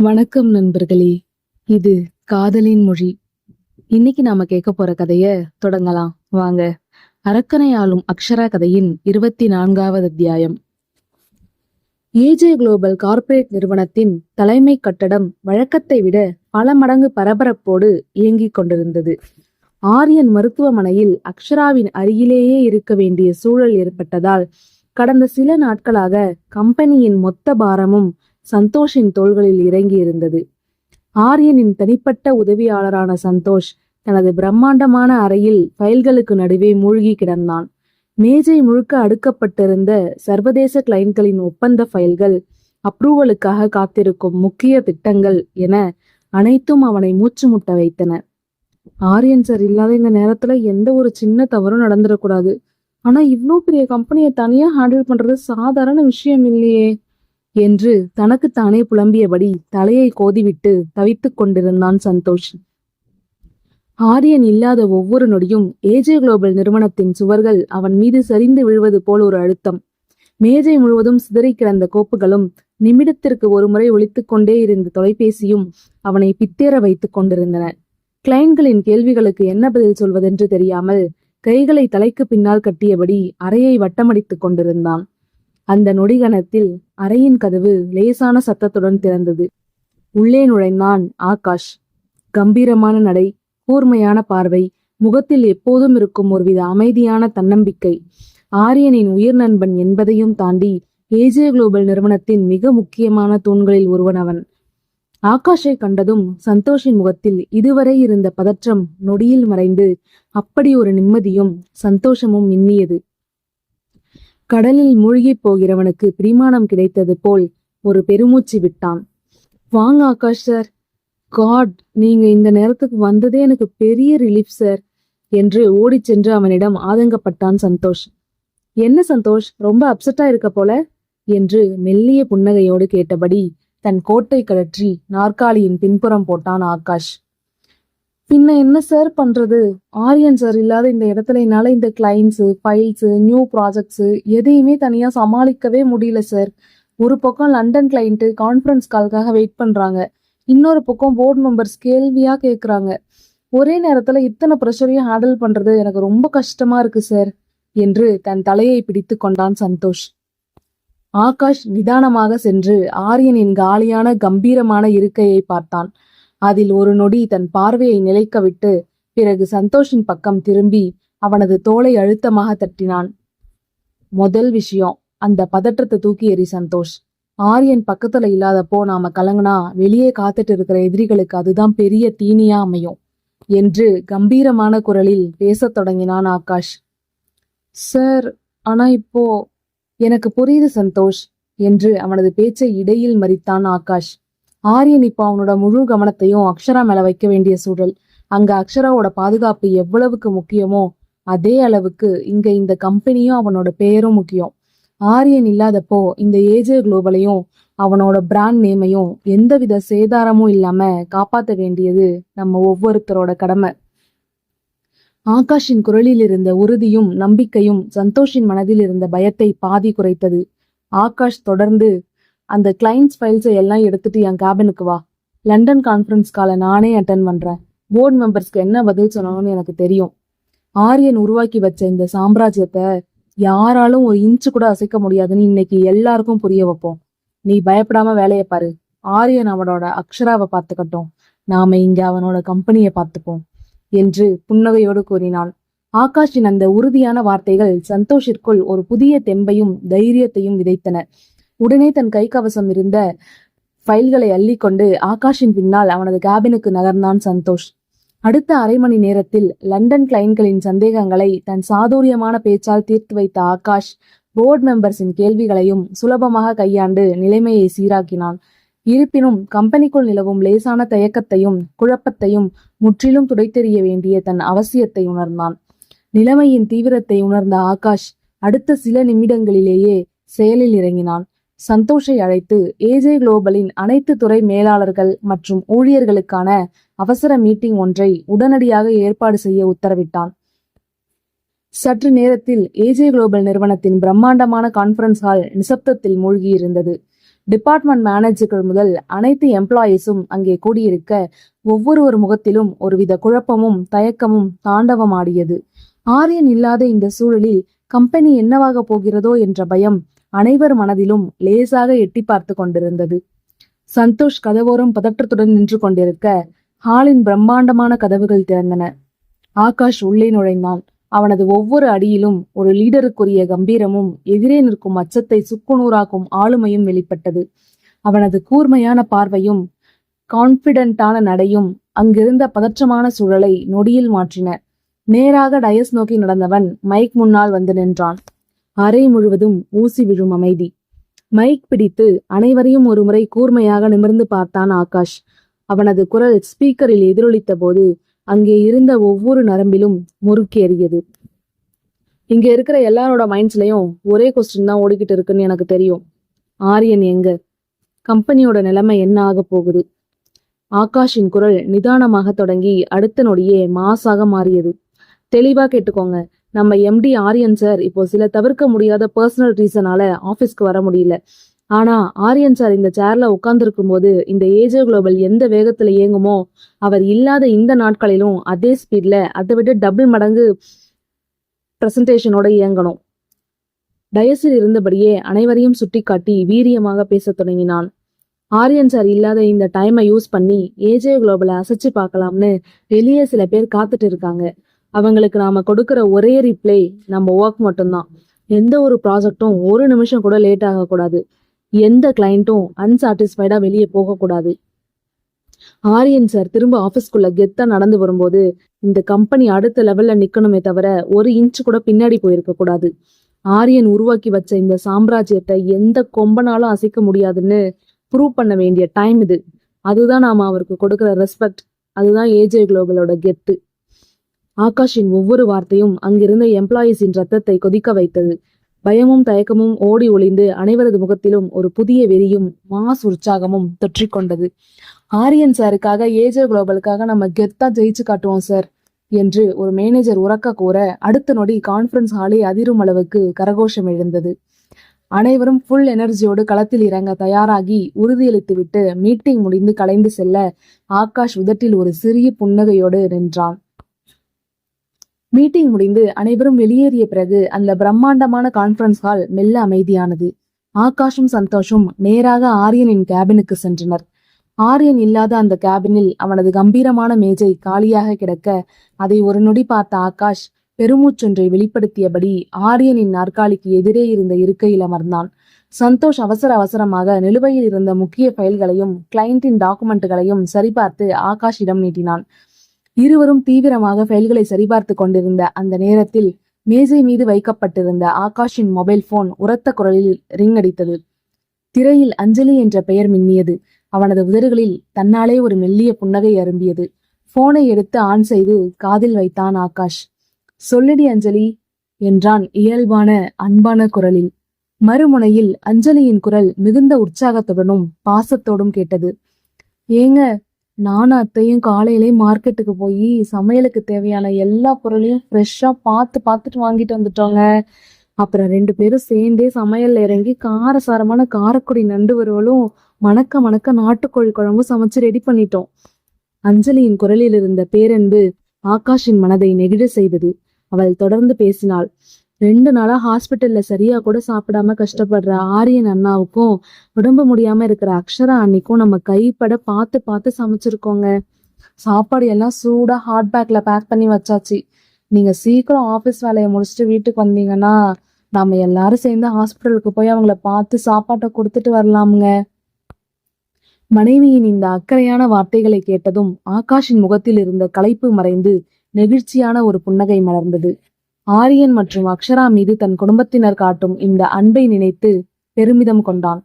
வணக்கம் நண்பர்களே. இது காதலின் மொழி. இன்னைக்கு நாம கேட்க போற கதைய தொடங்கலாம் வாங்க. அரக்கனை ஆளும் அக்ஷரா கதையின் 24வது அத்தியாயம். ஏஜே குளோபல் கார்ப்பரேட் நிறுவனத்தின் தலைமை கட்டடம் வழக்கத்தை விட பல மடங்கு பரபரப்போடு இயங்கிக் கொண்டிருந்தது. ஆரியன் மருத்துவமனையில் அக்ஷராவின் அருகிலேயே இருக்க வேண்டிய சூழல் ஏற்பட்டதால் கடந்த சில நாட்களாக கம்பெனியின் மொத்த பாரமும் சந்தோஷின் தோள்களில் இறங்கி இருந்தது. ஆரியனின் தனிப்பட்ட உதவியாளரான சந்தோஷ் தனது பிரம்மாண்டமான அறையில் ஃபைல்களுக்கு நடுவே மூழ்கி கிடந்தான். மேஜை முழுக்க அடுக்கப்பட்டிருந்த சர்வதேச கிளைண்ட்களின் ஒப்பந்த ஃபைல்கள், அப்ரூவலுக்காக காத்திருக்கும் முக்கிய திட்டங்கள் என அனைத்தும் அவனை மூச்சு முட்ட வைத்தன. ஆரியன் சார் இல்லாத இந்த நேரத்துல எந்த ஒரு சின்ன தவறும் நடந்துடக்கூடாது. ஆனா இவ்வளோ பெரிய கம்பெனியை தனியா ஹேண்டில் பண்றது சாதாரண விஷயம் இல்லையே என்று தனக்குத்தானே புலம்பியபடி தலையை கோதிவிட்டு தவித்துக் கொண்டிருந்தான் சந்தோஷ். ஆரியன் இல்லாத ஒவ்வொரு நொடியும் ஏஜே குளோபல் நிறுவனத்தின் சுவர்கள் அவன் மீது சரிந்து விழுவது போல் ஒரு அழுத்தம். மேஜை முழுவதும் சிதறி கிடந்த கோப்புகளும் நிமிடத்திற்கு ஒருமுறை ஒலித்துக் கொண்டே இருந்த தொலைபேசியும் அவனை பித்தேற வைத்துக் கொண்டிருந்தன. கிளைண்ட்களின் கேள்விகளுக்கு என்ன பதில் சொல்வதென்று தெரியாமல் கைகளை தலைக்கு பின்னால் கட்டியபடி அறையை வட்டமடித்துக் கொண்டிருந்தான். அந்த நொடிகணத்தில் அறையின் கதவு லேசான சத்தத்துடன் திறந்தது. உள்ளே நுழைந்தான் ஆகாஷ். கம்பீரமான நடை, கூர்மையான பார்வை, முகத்தில் எப்போதும் இருக்கும் ஒருவித அமைதியான தன்னம்பிக்கை. ஆரியனின் உயிர் நண்பன் என்பதையும் தாண்டி ஏஜே குளோபல் நிறுவனத்தின் மிக முக்கியமான தூண்களில் ஒருவனவன். ஆகாஷை கண்டதும் சந்தோஷின் முகத்தில் இதுவரை இருந்த பதற்றம் நொடியில் மறைந்து அப்படி ஒரு நிம்மதியும் சந்தோஷமும் மின்னியது. கடலில் மூழ்கி போகிறவனுக்கு பிடிமானம் கிடைத்தது போல் ஒரு பெருமூச்சு விட்டான். வாங்க ஆகாஷ் சார். காட், நீங்க இந்த நேரத்துக்கு வந்ததே எனக்கு பெரிய ரிலீஃப் சார் என்று ஓடிச் சென்று அவனிடம் ஆதங்கப்பட்டான் சந்தோஷ். என்ன சந்தோஷ், ரொம்ப அப்செட்டா இருக்க போல என்று மெல்லிய புன்னகையோடு கேட்டபடி தன் கோட்டை கழற்றி நாற்காலியின் பின்புறம் போட்டான் ஆகாஷ். பின்ன என்ன சார் பண்றது, ஆரியன் சார் இல்லாத இந்த இடத்துல என்னால இந்த கிளைண்ட்ஸு, ஃபைல்ஸு, நியூ ப்ராஜெக்ட்ஸு எதையுமே தனியா சமாளிக்கவே முடியல சார். ஒரு பக்கம் லண்டன் கிளைண்ட்டு கான்ஃபரன்ஸ் கால்காக வெயிட் பண்றாங்க, இன்னொரு பக்கம் போர்டு மெம்பர்ஸ் கேள்வியா கேட்குறாங்க. ஒரே நேரத்துல இத்தனை ப்ரெஷரையும் ஹேண்டில் பண்றது எனக்கு ரொம்ப கஷ்டமா இருக்கு சார் என்று தன் தலையை பிடித்து கொண்டான் சந்தோஷ். ஆகாஷ் நிதானமாக சென்று ஆரியனின் காலியான கம்பீரமான இருக்கையை பார்த்தான். அதில் ஒரு நொடி தன் பார்வையை நிலைக்க விட்டு பிறகு சந்தோஷின் பக்கம் திரும்பி அவனது தோளை அழுத்தமாக தட்டினான். முதல் விஷயம், அந்த பதற்றத்தை தூக்கி எறி சந்தோஷ். ஆரியன் பக்கத்துல இல்லாதப்போ நாம கலங்கினா வெளியே காத்துட்டு இருக்கிற எதிரிகளுக்கு அதுதான் பெரிய தீனியா அமையும் என்று கம்பீரமான குரலில் பேசத் தொடங்கினான் ஆகாஷ். சார், ஆனா இப்போ எனக்கு புரியுது சந்தோஷ் என்று அவனது பேச்சை இடையில் மறித்தான் ஆகாஷ். ஆரியன் இப்போ அவனோட முழு கவனத்தையும் அக்ஷரா மேல வைக்க வேண்டிய சூழல். அங்க அக்ஷராவோட பாதுகாப்பு எவ்வளவுக்கு முக்கியமோ அதே அளவுக்கு இங்க இந்த கம்பெனியும் அவனோட பெயரும் முக்கியம். ஆரியன் இல்லாதப்போ இந்த ஏஜே குளோபலையும் அவனோட பிராண்ட் நேமையும் எந்தவித சேதாரமும் இல்லாம காப்பாற்ற வேண்டியது நம்ம ஒவ்வொருத்தரோட கடமை. ஆகாஷின் குரலில் இருந்த உறுதியும் நம்பிக்கையும் சந்தோஷின் மனதில் இருந்த பயத்தை பாதி குறைத்தது. ஆகாஷ் தொடர்ந்து, அந்த கிளைண்ட்ஸ் ஃபைல்ஸை எல்லாம் எடுத்துட்டு என் கேபினுக்கு வா. லண்டன் கான்ஃபரன்ஸ் காலை நானே அட்டன் பண்றேன். போர்டு மெம்பர்ஸ்க்கு என்ன பதில் சொன்னாங்கன்னு எனக்கு தெரியும். ஆரியன் உருவாக்கி வச்ச இந்த சாம்ராஜ்யத்தை யாராலும் ஒரு இன்ச்சு கூட அசைக்க முடியாதுன்னு இன்னைக்கு எல்லாருக்கும் புரிய வைப்போம். நீ பயப்படாம வேலையை பாரு. ஆரியன் அவனோட அக்ஷராவை பார்த்துக்கட்டும், நாம இங்க அவனோட கம்பெனியை பார்த்துப்போம் என்று புன்னகையோடு கூறினான். ஆகாஷின் அந்த உறுதியான வார்த்தைகள் சந்தோஷிற்குள் ஒரு புதிய தெம்பையும் தைரியத்தையும் விதைத்தன. உடனே தன் கை கவசம் இருந்த ஃபைல்களை அள்ளிக்கொண்டு ஆகாஷின் பின்னால் அவனது கேபினுக்கு நகர்ந்தான் சந்தோஷ். அடுத்த அரை மணி நேரத்தில் லண்டன் கிளைண்ட்களின் சந்தேகங்களை தன் சாதுரியமான பேச்சால் தீர்த்து வைத்த ஆகாஷ் போர்டு மெம்பர்ஸின் கேள்விகளையும் சுலபமாக கையாண்டு நிலைமையை சீராக்கினான். இருப்பினும் கம்பெனிக்குள் நிலவும் லேசான தயக்கத்தையும் குழப்பத்தையும் முற்றிலும் துடைத்தெறிய வேண்டிய தன் அவசியத்தை உணர்ந்தான். நிலைமையின் தீவிரத்தை உணர்ந்த ஆகாஷ் அடுத்த சில நிமிடங்களிலேயே செயலில் இறங்கினான். சந்தோஷை அழைத்து ஏஜே குளோபலின் அனைத்து துறை மேலாளர்கள் மற்றும் ஊழியர்களுக்கான அவசர மீட்டிங் ஒன்றை உடனடியாக ஏற்பாடு செய்ய உத்தரவிட்டான். சற்று நேரத்தில் ஏஜே குளோபல் நிறுவனத்தின் பிரம்மாண்டமான கான்ஃபரன்ஸ் ஹால் நிசப்தத்தில் மூழ்கி இருந்தது. டிபார்ட்மெண்ட் மேனேஜர்கள் முதல் அனைத்து எம்ப்ளாயீஸும் அங்கே கூடியிருக்க ஒவ்வொரு முகத்திலும் ஒருவித குழப்பமும் தயக்கமும் தாண்டவமாடியது. ஆரியன் இல்லாத இந்த சூழலில் கம்பெனி என்னவாக போகிறதோ என்ற பயம் அனைவர் மனதிலும் லேசாக எட்டி பார்த்து கொண்டிருந்தது. சந்தோஷ் கதவோரம் பதற்றத்துடன் நின்று கொண்டிருக்க ஹாலின் பிரம்மாண்டமான கதவுகள் திறந்தன. ஆகாஷ் உள்ளே நுழைந்தான். அவனது ஒவ்வொரு அடியிலும் ஒரு லீடருக்குரிய கம்பீரமும் எதிரே நிற்கும் அச்சத்தை சுக்குநூறாக்கும் ஆளுமையும் வெளிப்பட்டது. அவனது கூர்மையான பார்வையும் கான்பிடென்டான நடையும் அங்கிருந்த பதற்றமான சூழலை நொடியில் மாற்றின. நேராக டயஸ் நோக்கி நடந்தவன் மைக் முன்னால் வந்து நின்றான். அறை முழுவதும் ஊசி விழும் அமைதி. மைக் பிடித்து அனைவரையும் ஒருமுறை கூர்மையாக நிமிர்ந்து பார்த்தான் ஆகாஷ். அவனது குரல் ஸ்பீக்கரில் எதிரொலித்த போது அங்கே இருந்த ஒவ்வொரு நரம்பிலும் முறுக்கேறியது. இங்க இருக்கிற எல்லாரோட மைண்ட்ஸ்லயும் ஒரே கொஸ்டின் தான் ஓடிக்கிட்டு இருக்குன்னு எனக்கு தெரியும். ஆரியன் எங்க? கம்பெனியோட நிலைமை என்ன ஆக போகுது? ஆகாஷின் குரல் நிதானமாக தொடங்கி அடுத்த நொடியே மாசாக மாறியது. தெளிவா கேட்டுக்கோங்க. நம்ம எம்டி ஆரியன் சார் இப்போ சில தவிர்க்க முடியாத பர்சனல் ரீசனால ஆபீஸ்க்கு வர முடியல. ஆனா ஆரியன் சார் இந்த சேர்ல உட்கார்ந்துருக்கும் போது இந்த ஏஜே குளோபல் எந்த வேகத்துல இயங்குமோ அவர் இல்லாத இந்த நாட்களிலும் அதே ஸ்பீட்ல அதை விட டபுள் மடங்கு பிரசன்டேஷனோட இயங்கணும். டயஸில் இருந்தபடியே அனைவரையும் சுட்டிக்காட்டி வீரியமாக பேச தொடங்கினான். ஆரியன் சார் இல்லாத இந்த டைமை யூஸ் பண்ணி ஏஜே குளோபலை அசைச்சு பார்க்கலாம்னு வெளியே சில பேர் காத்துட்டு இருக்காங்க. அவங்களுக்கு நாம கொடுக்கிற ஒரே ரிப்ளை நம்ம ஒர்க் மட்டும்தான். எந்த ஒரு ப்ராஜெக்டும் ஒரு நிமிஷம் கூட லேட் ஆகக்கூடாது. எந்த கிளைண்ட்டும் அன்சாட்டிஸ்ஃபைடா வெளியே போகக்கூடாது. ஆரியன் சார் திரும்ப ஆபீஸ்க்குள்ள கெத்தா நடந்து வரும்போது இந்த கம்பெனி அடுத்த லெவல்ல நிக்கணுமே தவிர ஒரு இன்ச் கூட பின்னாடி போயிருக்க கூடாது. ஆரியன் உருவாக்கி வச்ச இந்த சாம்ராஜ்யத்தை எந்த கொம்பனாலும் அசைக்க முடியாதுன்னு ப்ரூவ் பண்ண வேண்டிய டைம் இது. அதுதான் நாம அவருக்கு கொடுக்கிற ரெஸ்பெக்ட். அதுதான் ஏஜே குளோபலோட கெத்து. ஆகாஷின் ஒவ்வொரு வார்த்தையும் அங்கிருந்த எம்ப்ளாயீஸின் ரத்தத்தை கொதிக்க வைத்தது. பயமும் தயக்கமும் ஓடி ஒளிந்து அனைவரது முகத்திலும் ஒரு புதிய வெறியும் மாஸ் உற்சாகமும் தொற்றிக்கொண்டது. ஆரியன் சாருக்காக ஏஜே குளோபலுக்காக நம்ம கெத்தா ஜெயிச்சு காட்டுவோம் சார் என்று ஒரு மேனேஜர் உரக்க கூற அடுத்த நொடி கான்ஃபரன்ஸ் ஹாலை அதிரும் அளவுக்கு கரகோஷம் எழுந்தது. அனைவரும் ஃபுல் எனர்ஜியோடு களத்தில் இறங்க தயாராகி உறுதியளித்துவிட்டு மீட்டிங் முடிந்து கலைந்து செல்ல ஆகாஷ் உதட்டில் ஒரு சிறிய புன்னகையோடு நின்றான். மீட்டிங் முடிந்து அனைவரும் வெளியேறிய பிறகு அந்த பிரம்மாண்டமான கான்ஃபரன்ஸ் ஹால் மெல்ல அமைதியானது. ஆகாஷும் சந்தோஷும் நேராக ஆரியனின் கேபினுக்கு சென்றனர். ஆரியன் இல்லாத அந்த கேபினில் அவனது கம்பீரமான மேஜை காலியாக கிடக்க அதை ஒரு நொடி பார்த்த ஆகாஷ் பெருமூச்சொன்றை வெளிப்படுத்தியபடி ஆரியனின் நாற்காலிக்கு எதிரே இருந்த இருக்கையில் அமர்ந்தான். சந்தோஷ் அவசர அவசரமாக நிலுவையில் இருந்த முக்கிய ஃபைல்களையும் கிளைண்டின் டாக்குமெண்ட்டுகளையும் சரிபார்த்து ஆகாஷிடம் நீட்டினான். இருவரும் தீவிரமாக ஃபைல்களை சரிபார்த்து கொண்டிருந்த அந்த நேரத்தில் மேஜை மீது வைக்கப்பட்டிருந்த ஆகாஷின் மொபைல் போன் உரத்த குரலில் ரிங் அடித்தது. திரையில் அஞ்சலி என்ற பெயர் மின்னியது. அவனது உதடுகளில் தன்னாலே ஒரு மெல்லிய புன்னகை அரும்பியது. போனை எடுத்து ஆன் செய்து காதில் வைத்தான் ஆகாஷ். சொல்லுடி அஞ்சலி என்றான் இயல்பான அன்பான குரலில். மறுமுனையில் அஞ்சலியின் குரல் மிகுந்த உற்சாகத்துடனும் பாசத்தோடும் கேட்டது. ஏங்க, நானும் அத்தையும் காலையிலே மார்க்கெட்டுக்கு போய் சமையலுக்கு தேவையான எல்லா பொருளையும் ஃப்ரெஷ்ஷா பார்த்துட்டு வாங்கிட்டு வந்துட்டோங்க. அப்புறம் 2 பேரும் சேர்ந்தே சமையல்ல இறங்கி காரசாரமான காரக்குடி நண்டு வறுவலும் மணக்க மணக்க நாட்டுக்கோழி குழம்பும் சமைச்சு ரெடி பண்ணிட்டோம். அஞ்சலியின் குரலில் இருந்த பேரன்பு ஆகாஷின் மனதை நெகிழ செய்தது. அவள் தொடர்ந்து பேசினாள். 2 நாளா ஹாஸ்பிட்டல்ல சரியா கூட சாப்பிடாம கஷ்டப்படுற ஆரியன் அண்ணாவுக்கும் உடம்பு முடியாம இருக்கிற அக்ஷரா அன்னிக்கும் நம்ம கைப்பட பார்த்து சமைச்சிருக்கோங்க. சாப்பாடு எல்லாம் சூடா ஹாட் பேக்ல பேக் பண்ணி வச்சாச்சு. நீங்க சீக்கிரம் ஆபீஸ் வேலையை முடிச்சுட்டு வீட்டுக்கு வந்தீங்கன்னா நாம எல்லாரும் சேர்ந்து ஹாஸ்பிட்டலுக்கு போய் அவங்கள பார்த்து சாப்பாட்டை கொடுத்துட்டு வரலாமுங்க. மனைவியின் இந்த அக்கறையான வார்த்தைகளை கேட்டதும் ஆகாஷின் முகத்தில் இருந்த களைப்பு மறைந்து நெகிழ்ச்சியான ஒரு புன்னகை மலர்ந்தது. ஆரியன் மற்றும் அக்ஷரா மீது தன் குடும்பத்தினர் காட்டும் இந்த அன்பை நினைத்து பெருமிதம் கொண்டான்.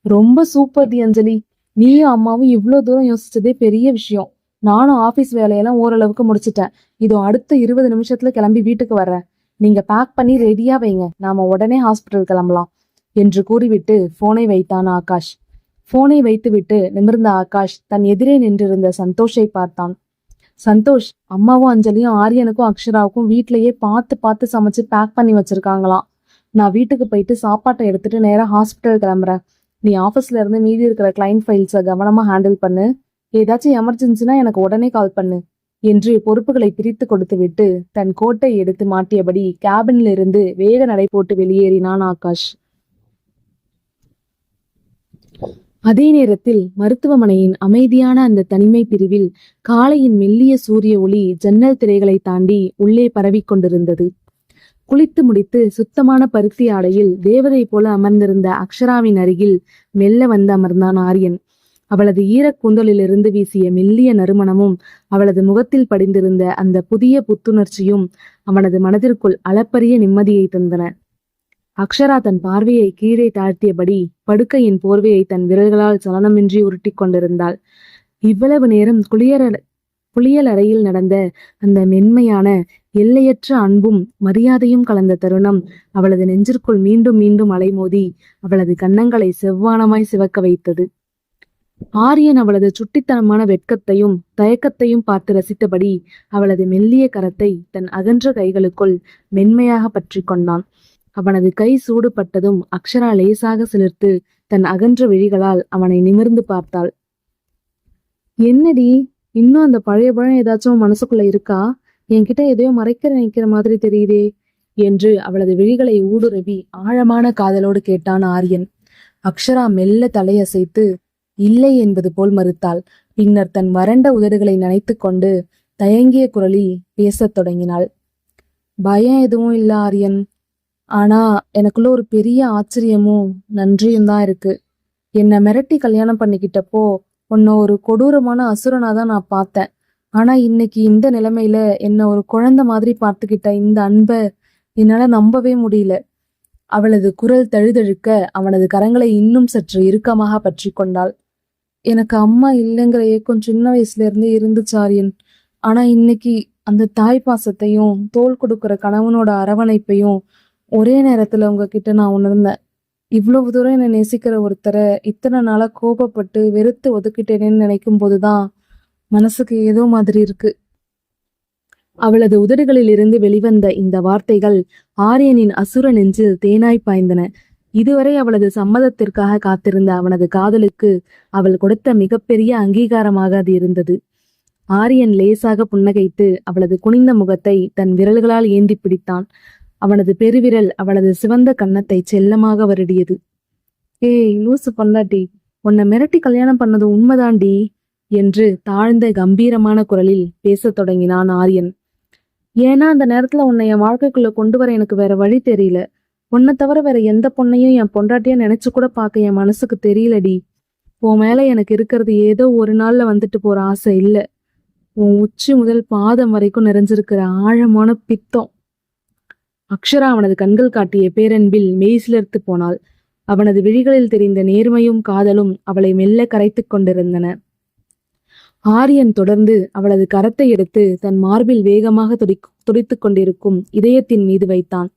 ரொம்ப சூப்பர் தி அஞ்சலி, நீயும் அம்மாவும் இவ்வளவு தூரம் யோசிச்சதே பெரிய விஷயம். நானும் ஆபீஸ் வேலையெல்லாம் ஓரளவுக்கு முடிச்சிட்டேன். இதோ அடுத்த 20 நிமிஷத்துல கிளம்பி வீட்டுக்கு வர்றேன். நீங்க பேக் பண்ணி ரெடியா வைங்க, நாம உடனே ஹாஸ்பிட்டல் கிளம்பலாம் என்று கூறிவிட்டு போனை வைத்தான் ஆகாஷ். போனை வைத்துவிட்டு நிமிர்ந்த ஆகாஷ் தன் எதிரே நின்றிருந்த சந்தோஷை பார்த்தான். சந்தோஷ், அம்மாவும் அஞ்சலியும் ஆரியனுக்கும் அக்ஷராவுக்கும் வீட்லயே பார்த்து சமைச்சு பேக் பண்ணி வச்சிருக்காங்களாம். நான் வீட்டுக்கு போயிட்டு சாப்பாட்டை எடுத்துட்டு நேரா ஹாஸ்பிட்டல் கிளம்புறேன். நீ ஆபீஸ்ல இருந்து மீதி இருக்கிற கிளைண்ட் ஃபைல்ஸை கவனமா ஹேண்டில் பண்ணு. ஏதாச்சும் எமர்ஜென்சினா எனக்கு உடனே கால் பண்ணு என்று பொறுப்புகளை பிரித்து கொடுத்துவிட்டு தன் கோட்டை எடுத்து மாட்டியபடி கேபின்ல இருந்து வேக நடை போட்டு வெளியேறினான் ஆகாஷ். அதே நேரத்தில் மருத்துவமனையின் அமைதியான அந்த தனிமை பிரிவில் காலையின் மெல்லிய சூரிய ஒளி ஜன்னல் திரைகளை தாண்டி உள்ளே பரவிக் கொண்டிருந்தது. குளித்து முடித்து சுத்தமான பருத்தி ஆடையில் தேவதை போல அமர்ந்திருந்த அக்ஷராவின் அருகில் மெல்ல வந்து அமர்ந்தான் ஆரியன். அவளது ஈரக் கூந்தலிலிருந்து வீசிய மெல்லிய நறுமணமும் அவளது முகத்தில் படிந்திருந்த அந்த புதிய புத்துணர்ச்சியும் அவனது மனதிற்குள் அளப்பரிய நிம்மதியை தந்தன. அக்ஷரா தன் பார்வையை கீழே தாழ்த்தியபடி படுக்கையின் போர்வையை தன் விரல்களால் சலனமின்றி உருட்டி கொண்டிருந்தாள். இவ்வளவு நேரம் குளியல் அறையில் நடந்த அந்த மென்மையான எல்லையற்ற அன்பும் மரியாதையும் கலந்த தருணம் அவளது நெஞ்சிற்குள் மீண்டும் மீண்டும் அலைமோதி அவளது கன்னங்களை செவ்வானமாய் சிவக்க வைத்தது. ஆரியன் அவளது சுட்டித்தனமான வெட்கத்தையும் தயக்கத்தையும் பார்த்து ரசித்தபடி அவளது மெல்லிய கரத்தை தன் அகன்ற கைகளுக்குள் மென்மையாக பற்றி கொண்டான். அவனது கை சூடுபட்டதும் அக்ஷரா லேசாக சிலிர்த்து தன் அகன்ற விழிகளால் அவனை நிமிர்ந்து பார்த்தாள். என்னடி, இன்னும் அந்த பழைய பழம் ஏதாச்சும் மனசுக்குள்ள இருக்கா? என்கிட்ட எதையோ மறைக்க நினைக்கிற மாதிரி தெரியுதே என்று அவளது விழிகளை ஊடுருவி ஆழமான காதலோடு கேட்டான் ஆரியன். அக்ஷரா மெல்ல தலையசைத்து இல்லை என்பது போல் மறுத்தாள். பின்னர் தன் வறண்ட உதடுகளை நனைத்து கொண்டு தயங்கிய குரலில் பேசத் தொடங்கினாள். பயம் எதுவும் இல்ல ஆரியன், ஆனா எனக்குள்ள ஒரு பெரிய ஆச்சரியமும் நன்றியும் தான் இருக்கு. என்னை மிரட்டி கல்யாணம் பண்ணிக்கிட்டப்போ உன்னை ஒரு கொடூரமான அசுரனாதான் நான் பார்த்தேன். ஆனா இன்னைக்கு இந்த நிலைமையில என்ன ஒரு குழந்தை மாதிரி பார்த்துக்கிட்ட இந்த அன்பை என்னால நம்பவே முடியல. அவளது குரல் தழுதழுக்க அவனது கரங்களை இன்னும் சற்று இறுக்கமாக பற்றி கொண்டாள். எனக்கு அம்மா இல்லைங்கிற ஏக்கம் சின்ன வயசுல இருந்தே இருந்துச்சு ஆரியன். ஆனா இன்னைக்கு அந்த தாய் பாசத்தையும் தோள் கொடுக்கிற கணவனோட அரவணைப்பையும் ஒரே நேரத்துல உங்ககிட்ட நான் உணர்ந்தேன். இவ்வளவு தூரம் என்னை நேசிக்கிற ஒருத்தரை இத்தனை நாளா கோபப்பட்டு வெறுத்து ஒதுக்கிட்டேனேன்னு நினைக்கும் போதுதான் மனசுக்கு ஏதோ மாதிரி இருக்கு. அவளது உதடுகளில் இருந்து வெளிவந்த இந்த வார்த்தைகள் ஆரியனின் அசுர நெஞ்சில் தேனாய் பாய்ந்தன. இதுவரை அவளது சம்மதத்திற்காக காத்திருந்த அவனது காதலுக்கு அவள் கொடுத்த மிகப்பெரிய அங்கீகாரமாக அது இருந்தது. ஆரியன் லேசாக புன்னகைத்து அவளது குனிந்த முகத்தை தன் விரல்களால் ஏந்தி பிடித்தான். அவனது பெருவிரல் அவளது சிவந்த கன்னத்தை செல்லமாக வருடியது. ஏய் லூசு பொண்டாட்டி, உன்னை மிரட்டி கல்யாணம் பண்ணது உண்மைதாண்டி என்று தாழ்ந்த கம்பீரமான குரலில் பேசத் தொடங்கினான் ஆரியன். ஏன்னா அந்த நேரத்துல உன்னை என் வாழ்க்கைக்குள்ள கொண்டு வர எனக்கு வேற வழி தெரியல. உன்னை தவிர வேற எந்த பொண்ணையும் என் பொண்டாட்டியா நினைச்சு கூட பார்க்க என் மனசுக்கு தெரியலடி. உன் மேல எனக்கு இருக்கிறது ஏதோ ஒரு நாள்ல வந்துட்டு போற ஆசை இல்ல, உன் உச்சி முதல் பாதம் வரைக்கும் நிறைஞ்சிருக்கிற ஆழமான பித்தம். அக்ஷரா அவனது கண்கள் காட்டிய பேரன்பில் மெய்சிலிர்த்து போனாள். அவனது விழிகளில் தெரிந்த நேர்மையும் காதலும் அவளை மெல்ல கரைத்து கொண்டிருந்தன. ஆரியன் தொடர்ந்து அவளது கரத்தை எடுத்து தன் மார்பில் வேகமாக துடித்து கொண்டிருக்கும் இதயத்தின் மீது வைத்தான்.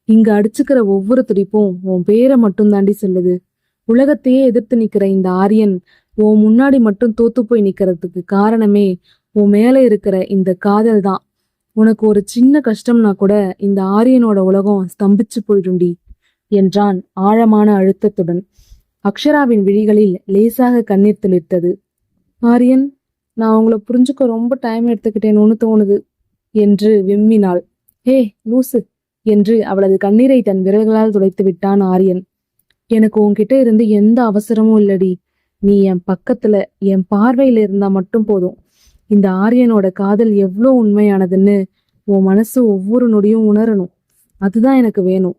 இங்க அடிச்சுக்கிற ஒவ்வொரு துடிப்பும் உன் பேரை மட்டும் தாண்டி சொல்லுது. உலகத்தையே எதிர்த்து நிக்கிற இந்த ஆரியன் உன் முன்னாடி மட்டும் தோத்து போய் நிக்கிறதுக்கு காரணமே உன் மேல இருக்கிற இந்த காதல் தான். உனக்கு ஒரு சின்ன கஷ்டம்னா கூட இந்த ஆரியனோட உலகம் ஸ்தம்பிச்சு போயிடும்டி என்றான் ஆழமான அழுத்தத்துடன். அக்ஷராவின் விழிகளில் லேசாக கண்ணீர் துளிர்த்தது. ஆரியன், நான் உங்களை புரிஞ்சுக்க ரொம்ப டைம் எடுத்துக்கிட்டேன்னு தோணுது என்று விம்மினாள். ஹே லூசு என்று அவளது கண்ணீரை தன் விரல்களால் துடைத்து விட்டான் ஆரியன். எனக்கு உன்கிட்ட இருந்து எந்த அவசரமும் இல்லடி. நீ என் பக்கத்துல என் பார்வையில இருந்தா மட்டும் போதும். இந்த ஆரியனோட காதல் எவ்வளோ உண்மையானதுன்னு உன் மனசு ஒவ்வொரு நொடியும் உணரணும். அதுதான் எனக்கு வேணும்.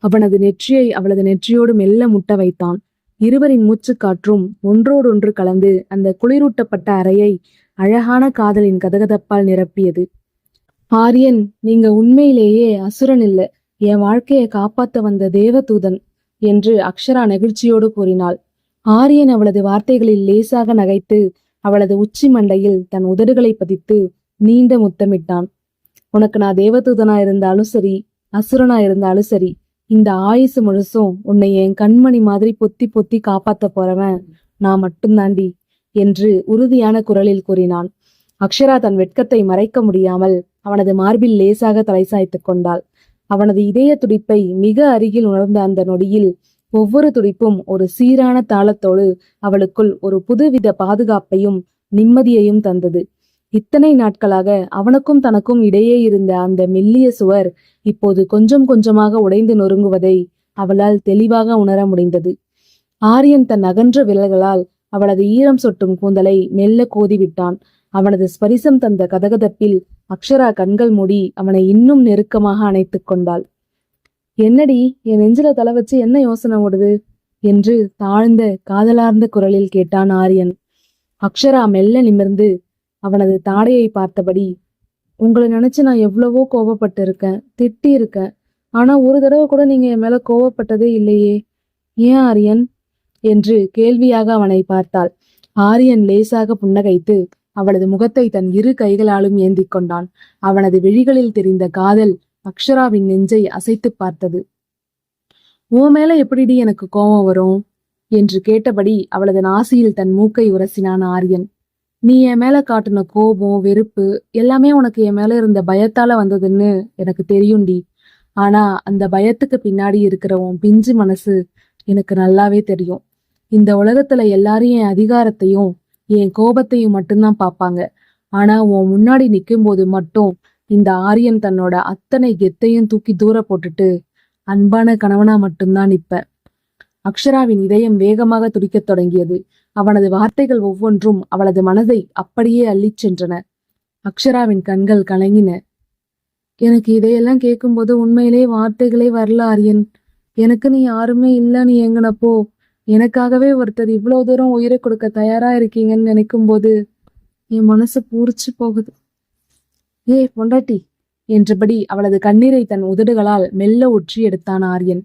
அவனது நெற்றியை அவளது நெற்றியோடு மெல்ல முட்ட வைத்தான். இருவரின் மூச்சுக்காற்றும் ஒன்றோடொன்று கலந்து அந்த குளிரூட்டப்பட்ட அறையை அழகான காதலின் கதகதப்பால் நிரப்பியது. ஆரியன், நீங்க உண்மையிலேயே அசுரன் இல்ல, என் வாழ்க்கையை காப்பாத்த வந்த தேவதூதன் என்று அக்ஷரா நெகிழ்ச்சியோடு கூறினாள். ஆரியன் அவளது வார்த்தைகளில் லேசாக நகைத்து அவளது உச்சி மண்டையில் தன் உதடுகளை பதித்து நீண்ட முத்தமிட்டான். உனக்கு நான் தேவதூதனா இருந்தாலும் சரி, அசுரனா இருந்தாலும் சரி, இந்த ஆயுசு முழுசும் உன்னை என் கண்மணி மாதிரி பொத்தி பொத்தி காப்பாத்த போறவன் நான் மட்டும்தாண்டி என்று உறுதியான குரலில் கூறினான். அக்ஷரா தன் வெட்கத்தை மறைக்க முடியாமல் அவனது மார்பில் லேசாக தலை சாய்த்து கொண்டாள். அவனது இதய துடிப்பை மிக அருகில் உணர்ந்த அந்த நொடியில் ஒவ்வொரு துடிப்பும் ஒரு சீரான தாளத்தோடு அவளுக்குள் ஒரு புதுவித பாதுகாப்பையும் நிம்மதியையும் தந்தது. இத்தனை நாட்களாக அவனுக்கும் தனக்கும் இடையே இருந்த அந்த மெல்லிய சுவர் இப்போது கொஞ்சம் கொஞ்சமாக உடைந்து நொறுங்குவதை அவளால் தெளிவாக உணர முடிந்தது. ஆரியன் தன் அகன்ற விரல்களால் அவளது ஈரம் சொட்டும் கூந்தலை மெல்ல கோதிவிட்டான். அவனது ஸ்பரிசம் தந்த கதகதப்பில் அக்ஷரா கண்கள் மூடி அவனை இன்னும் நெருக்கமாக அணைத்துக் கொண்டாள். என்னடி, என் நெஞ்சில தலை வச்சு என்ன யோசனை ஓடுது என்று தாழ்ந்த காதலார்ந்த குரலில் கேட்டான் ஆரியன். அக்ஷரா மெல்ல நிமிர்ந்து அவனது தாடையை பார்த்தபடி, உங்களை நினைச்சு நான் எவ்வளவோ கோபப்பட்டு இருக்கேன், திட்டி இருக்கேன். ஆனா ஒரு தடவை கூட நீங்க என் மேல கோபப்பட்டதே இல்லையே, ஏன் ஆரியன் என்று கேள்வியாக அவனை பார்த்தாள். ஆரியன் லேசாக புன்னகைத்து அவளது முகத்தை தன் இரு கைகளாலும் ஏந்தி கொண்டான். அவனது விழிகளில் தெரிந்த காதல் அக்ஷராவின் நெஞ்சை அசைத்து பார்த்தது. உன் மேல எப்படிடி எனக்கு கோபம் வரும் என்று கேட்டபடி அவளது நாசியில் தன் மூக்கை உரசினான் ஆரியன். நீ என் மேல காட்டின கோபம், வெறுப்பு எல்லாமே உனக்கு என் மேல இருந்த பயத்தால வந்ததுன்னு எனக்கு தெரியும்டி. ஆனா அந்த பயத்துக்கு பின்னாடி இருக்கிற உன் பிஞ்சு மனசு எனக்கு நல்லாவே தெரியும். இந்த உலகத்துல எல்லாரும் என் அதிகாரத்தையும் என் கோபத்தையும் மட்டும்தான் பார்ப்பாங்க. ஆனா உன் முன்னாடி நிற்கும் போது மட்டும் இந்த ஆரியன் தன்னோட அத்தனை கெத்தையும் தூக்கி தூர போட்டுட்டு அன்பான கணவனா மட்டும்தான் நிப்ப. அக்ஷராவின் இதயம் வேகமாக துடிக்கத் தொடங்கியது. அவனது வார்த்தைகள் ஒவ்வொன்றும் அவளது மனதை அப்படியே அள்ளிச் சென்றன. அக்ஷராவின் கண்கள் கலங்கின. எனக்கு இதையெல்லாம் கேட்கும்போது உண்மையிலே வார்த்தைகளே வரல ஆரியன். எனக்கு நீ யாருமே இல்லைன்னு ஏங்கினப்போ, எனக்காகவே ஒருத்தர் இவ்வளவு தூரம் உயிரை கொடுக்க தயாரா இருக்கீங்கன்னு நினைக்கும் போது என் மனசு பூரிச்சு போகுது. ஏ பொண்டாட்டி என்றபடி அவளது கண்ணீரை தன் உதடுகளால் மெல்ல ஒற்றி எடுத்தான் ஆரியன்.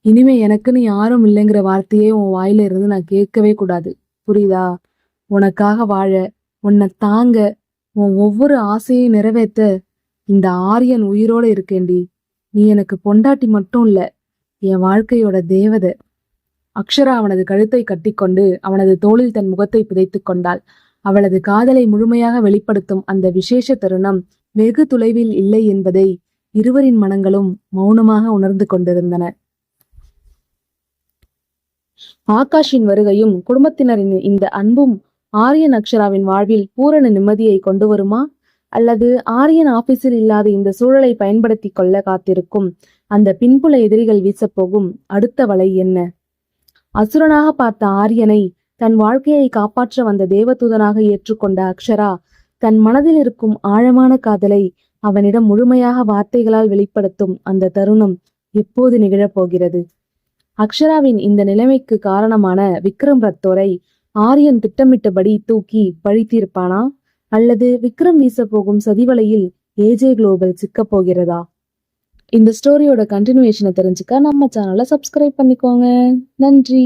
இனிமே எனக்குன்னு யாரும் இல்லைங்கிற வார்த்தையே உன் வாயில இருந்து நான் கேட்கவே கூடாது, புரியுதா? உனக்காக வாழ, உன்னை தாங்க, உன் ஒவ்வொரு ஆசையும் நிறைவேற்ற இந்த ஆரியன் உயிரோட இருக்கேண்டி. நீ எனக்கு பொண்டாட்டி மட்டும் இல்ல, என் வாழ்க்கையோட தேவதை. அக்ஷரா அவனது கழுத்தை கட்டிக்கொண்டு அவனது தோளில் தன் முகத்தை புதைத்துக் கொண்டாள். அவளது காதலை முழுமையாக வெளிப்படுத்தும் அந்த விசேஷ தருணம் வெகு தொலைவில் இல்லை என்பதை இருவரின் மனங்களும் மௌனமாக உணர்ந்து கொண்டிருந்தன. ஆகாஷின் வருகையும் குடும்பத்தினரின் இந்த அன்பும் ஆரியன் அக்ஷராவின் வாழ்வில் பூரண நிம்மதியை கொண்டு வருமா, அல்லது ஆரியன் ஆபீஸில் இல்லாத இந்த சூழலை பயன்படுத்தி கொள்ள காத்திருக்கும் அந்த பின்புல எதிரிகள் வீசப்போகும் அடுத்த வலை என்ன? அசுரனாக பார்த்த ஆரியனை தன் வாழ்க்கையை காப்பாற்ற வந்த தேவதூதனாக ஏற்றுக்கொண்ட அக்ஷரா தன் மனதில் இருக்கும் ஆழமான காதலை அவனிடம் முழுமையாக வார்த்தைகளால் வெளிப்படுத்தும் அந்த தருணம் எப்போது நிகழப்போகிறது? அக்ஷராவின் இந்த நிலைமைக்கு காரணமான விக்ரம் ரத்தோரை ஆரியன் திட்டமிட்டபடி தூக்கி பழி தீர்ப்பானா, அல்லது விக்ரம் வீச போகும் சதிவலையில் ஏஜே குளோபல் சிக்க போகிறதா? இந்த ஸ்டோரியோட கண்டினியூவேஷனை தெரிஞ்சுக்க நம்ம சேனலை சப்ஸ்கிரைப் பண்ணிக்கோங்க. நன்றி.